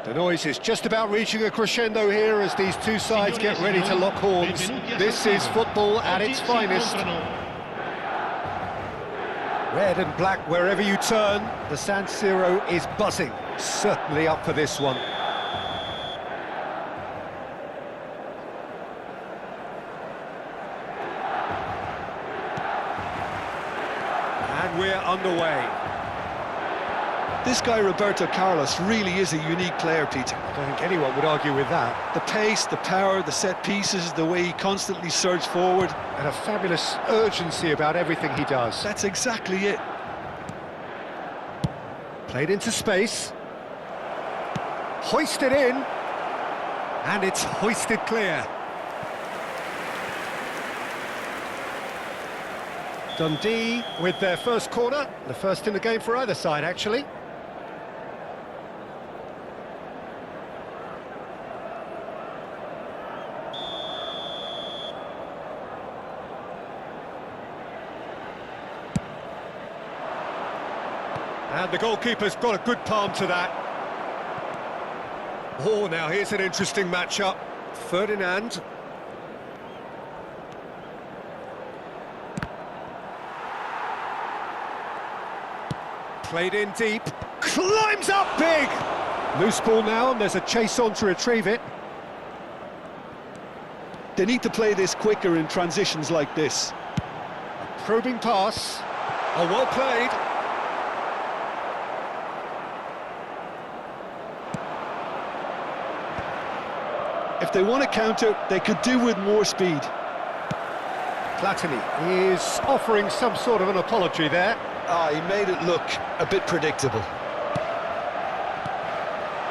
The noise is just about reaching a crescendo here as these two sides get ready to lock horns. This is football at its finest. Red and black wherever you turn, the San Siro is buzzing. Certainly up for this one. And we're underway. This guy, Roberto Carlos, really is a unique player, Peter. I don't think anyone would argue with that. The pace, the power, the set pieces, the way he constantly surges forward. And a fabulous urgency about everything he does. That's exactly it. Played into space. Hoisted in. And it's hoisted clear. Dundee with their first corner. The first in the game for either side, actually. And the goalkeeper's got a good palm to that. Oh, now here's an interesting matchup. Ferdinand. Played in deep. Climbs up big! Loose ball now, and there's a chase on to retrieve it. They need to play this quicker in transitions like this. Probing pass. Oh, well played. If they want to counter, they could do with more speed. Platini is offering some sort of an apology there. He made it look a bit predictable.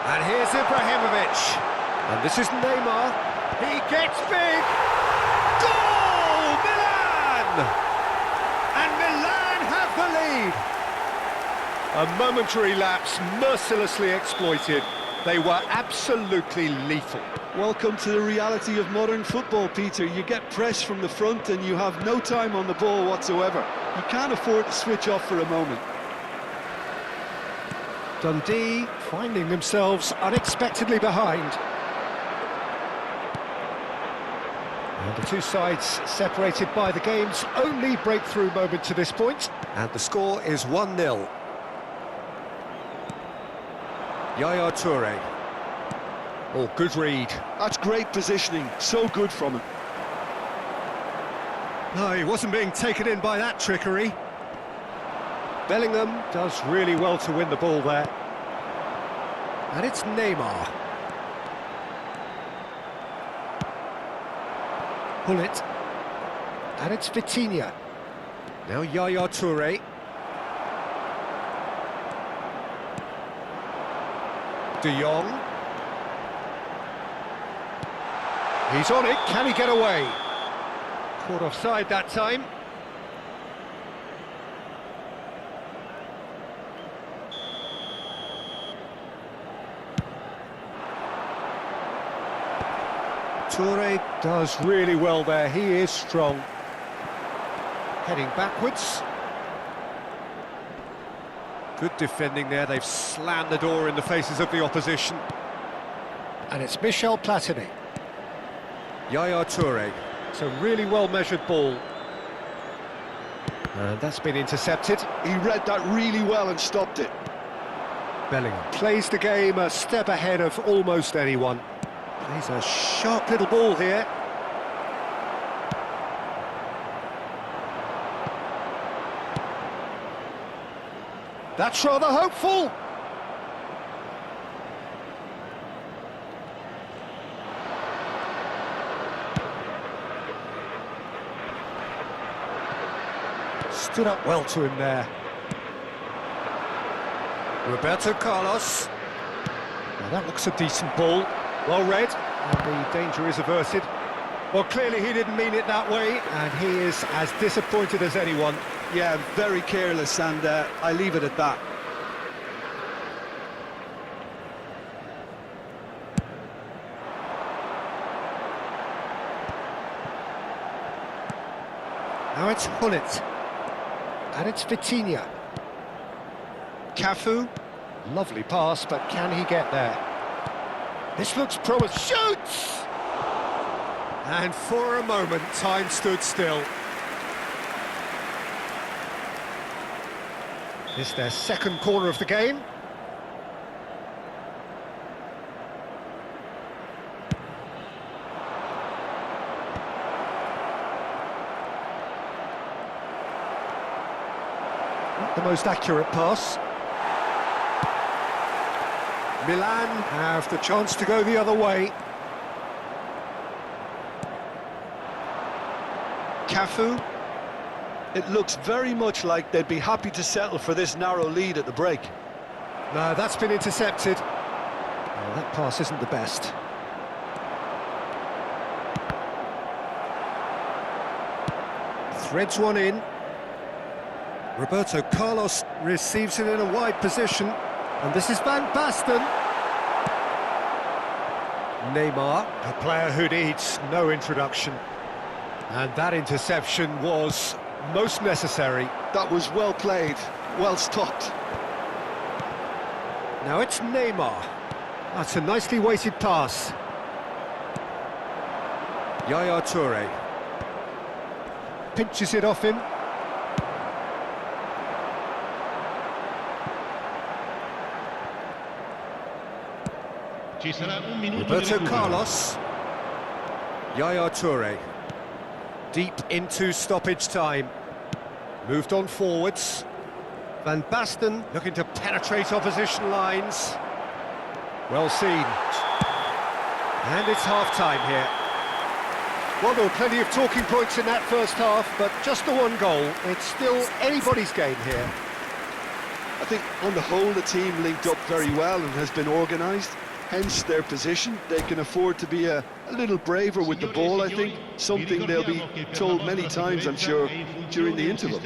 And here's Ibrahimovic. And this is Neymar. He gets big. Goal! Milan! And Milan have the lead. A momentary lapse mercilessly exploited. They were absolutely lethal. Welcome to the reality of modern football, Peter. You get pressed from the front and you have no time on the ball whatsoever. You can't afford to switch off for a moment. Dundee finding themselves unexpectedly behind. And the two sides separated by the game's only breakthrough moment to this point. And the score is 1-0. Yaya Toure. Oh, good read. That's great positioning. So good from him. No, he wasn't being taken in by that trickery. Bellingham does really well to win the ball there. And it's Neymar. Gullit. And it's Vitinha. Now Yaya Toure. De Jong. He's on it, can he get away? Caught offside that time. Toure does really well there, he is strong. Heading backwards. Good defending there, they've slammed the door in the faces of the opposition. And it's Michel Platini. Yaya Toure. It's a really well-measured ball. And that's been intercepted. He read that really well and stopped it. Bellingham plays the game a step ahead of almost anyone. Plays a sharp little ball here. That's rather hopeful. Stood up well to him there. Roberto Carlos. Now that looks a decent ball. Well read, and the danger is averted. Well, clearly he didn't mean it that way, and he is as disappointed as anyone. Yeah, very careless, and I leave it at that. Now it's Gullit. And it's Vitinha. Cafu. Lovely pass, but can he get there? This looks promising. Shoots! And for a moment, time stood still. It's their second corner of the game. Not the most accurate pass. Milan have the chance to go the other way. Cafu. It looks very much like they'd be happy to settle for this narrow lead at the break. No, that's been intercepted. Well, that pass isn't the best. Threads one in. Roberto Carlos receives it in a wide position. And this is Van Basten. Neymar, a player who needs no introduction. And that interception was most necessary. That was well played, well stopped. Now it's Neymar. That's a nicely weighted pass. Yaya Toure. Pinches it off him. Roberto Carlos. Yaya Toure. Deep into stoppage time. Moved on forwards. Van Basten looking to penetrate opposition lines. Well seen. And it's half-time here. Well, there were plenty of talking points in that first half, but just the one goal. It's still anybody's game here. I think on the whole the team linked up very well and has been organised. Hence their position. They can afford to be a little braver with the ball, I think. Something they'll be told many times, I'm sure, during the interval.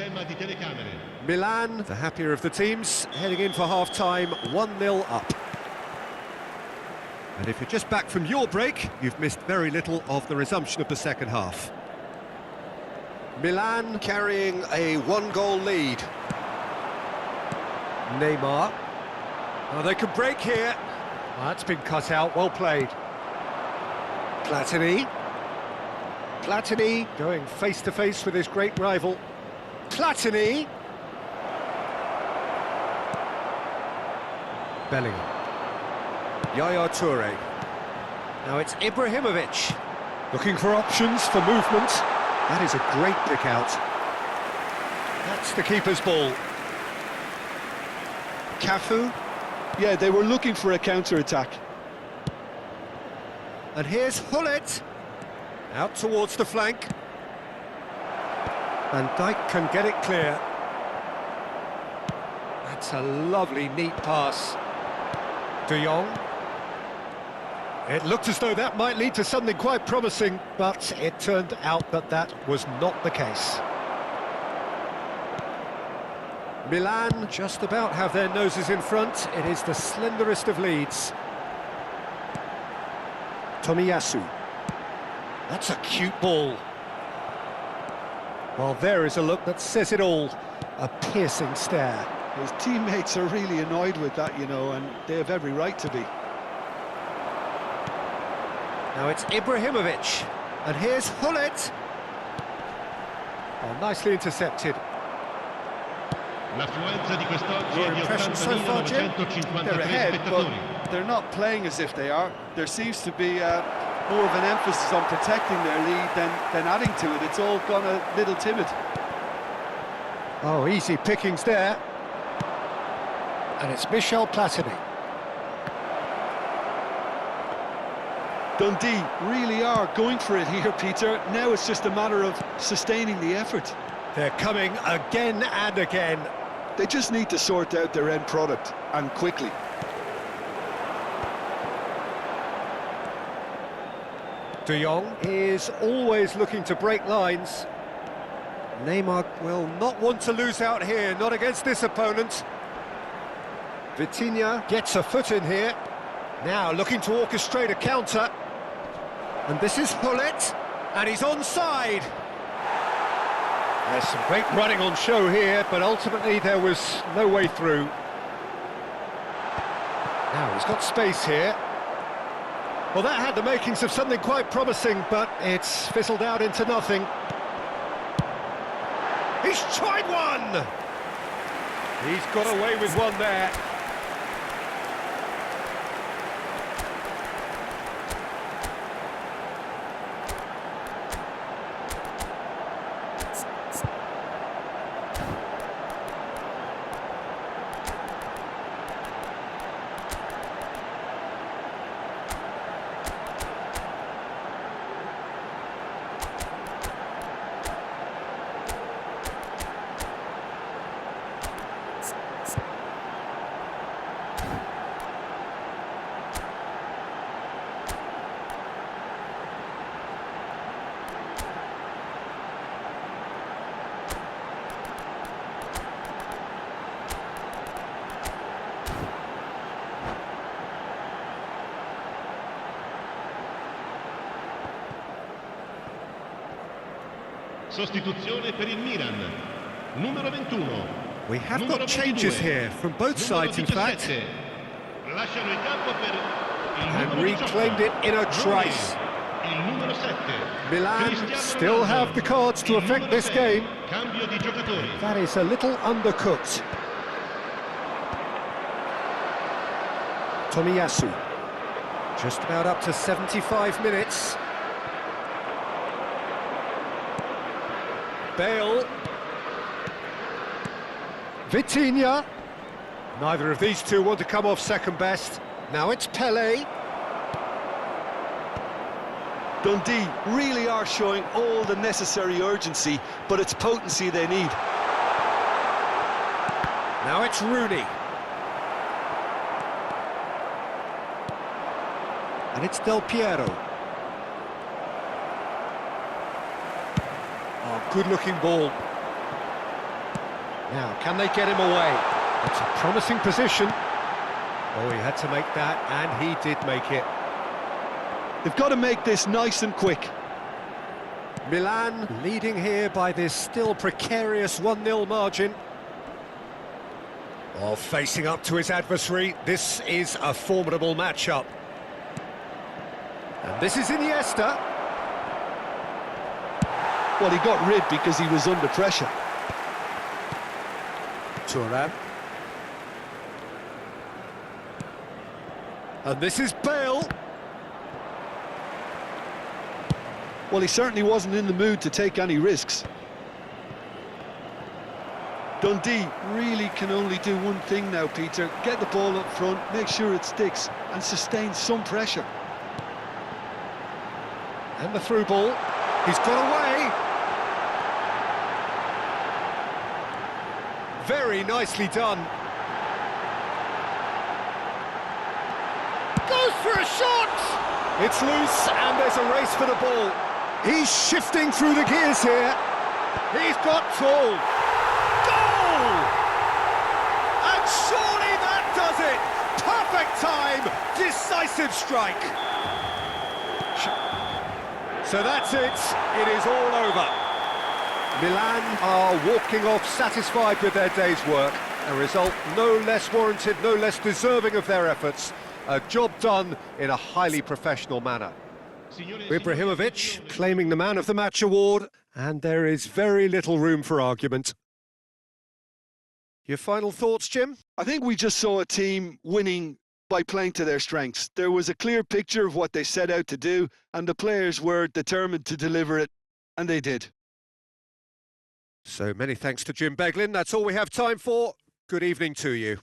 Milan, the happier of the teams, heading in for half-time, 1-0 up. And if you're just back from your break, you've missed very little of the resumption of the second half. Milan carrying a one-goal lead. Neymar. Oh, they could break here. Oh, that's been cut out, well played. Platini. Platini going face-to-face with his great rival. Platini. Bellingham. Yaya Toure. Now it's Ibrahimovic. Looking for options for movement. That is a great pick out. That's the keeper's ball. Cafu. Yeah, they were looking for a counter-attack. And here's Hullet. Out towards the flank. Van Dijk can get it clear. That's a lovely, neat pass. De Jong. It looked as though that might lead to something quite promising, but it turned out that that was not the case. Milan just about have their noses in front. It is the slenderest of leads. Tomiyasu. That's a cute ball. Well, there is a look that says it all. A piercing stare. His teammates are really annoyed with that, you know, and they have every right to be. Now it's Ibrahimovic. And here's Hullet. Oh, nicely intercepted. Your impression so far, Jim? They're ahead, but they're not playing as if they are. There seems to be more of an emphasis on protecting their lead than adding to it. It's all gone a little timid. Oh, easy pickings there. And it's Michel Platini. Dundee really are going for it here, Peter. Now it's just a matter of sustaining the effort. They're coming again and again. They just need to sort out their end product, and quickly. De Jong is always looking to break lines. Neymar will not want to lose out here, not against this opponent. Vitinha gets a foot in here. Now looking to orchestrate a counter. And this is Hullet, and he's onside. There's some great running on show here, but ultimately there was no way through. Now he's got space here. Well, that had the makings of something quite promising, but it's fizzled out into nothing. He's tried one! He's got away with one there. Sostituzione per il Milan. Numero 21. We have got changes here from both sides, in fact. Lasciano il campo per il And numero 18. reclaimed it in a trice. Il numero 7. Milan Cristiano still Ronaldo. have the cards to Il affect numero this 6. game. Cambio di giocatori. That is a little undercooked. Tomiyasu. Just about up to 75 minutes. Bale. Vitinha. Neither of these two want to come off second best. Now it's Pele. Dundee really are showing all the necessary urgency, but it's potency they need. Now it's Rooney. And it's Del Piero. Oh, good-looking ball. Now, can they get him away? It's a promising position. Oh, he had to make that, and he did make it. They've got to make this nice and quick. Milan leading here by this still precarious 1-0 margin. Oh, facing up to his adversary, this is a formidable matchup. And this is Iniesta. Well, he got rid because he was under pressure. Thuram. And this is Bale. Well, he certainly wasn't in the mood to take any risks. Dundee really can only do one thing now, Peter. Get the ball up front, make sure it sticks, and sustain some pressure. And the through ball. He's got away. Very nicely done. Goes for a shot! It's loose, and there's a race for the ball. He's shifting through the gears here. He's got tall. Goal! And surely that does it! Perfect time, decisive strike. So that's it is all over. Milan are walking off satisfied with their day's work. A result no less warranted, no less deserving of their efforts. A job done in a highly professional manner. Ibrahimovic claiming the Man of the Match award, and there is very little room for argument. Your final thoughts, Jim? I think we just saw a team winning by playing to their strengths. There was a clear picture of what they set out to do, and the players were determined to deliver it, and they did. So many thanks to Jim Beglin. That's all we have time for. Good evening to you.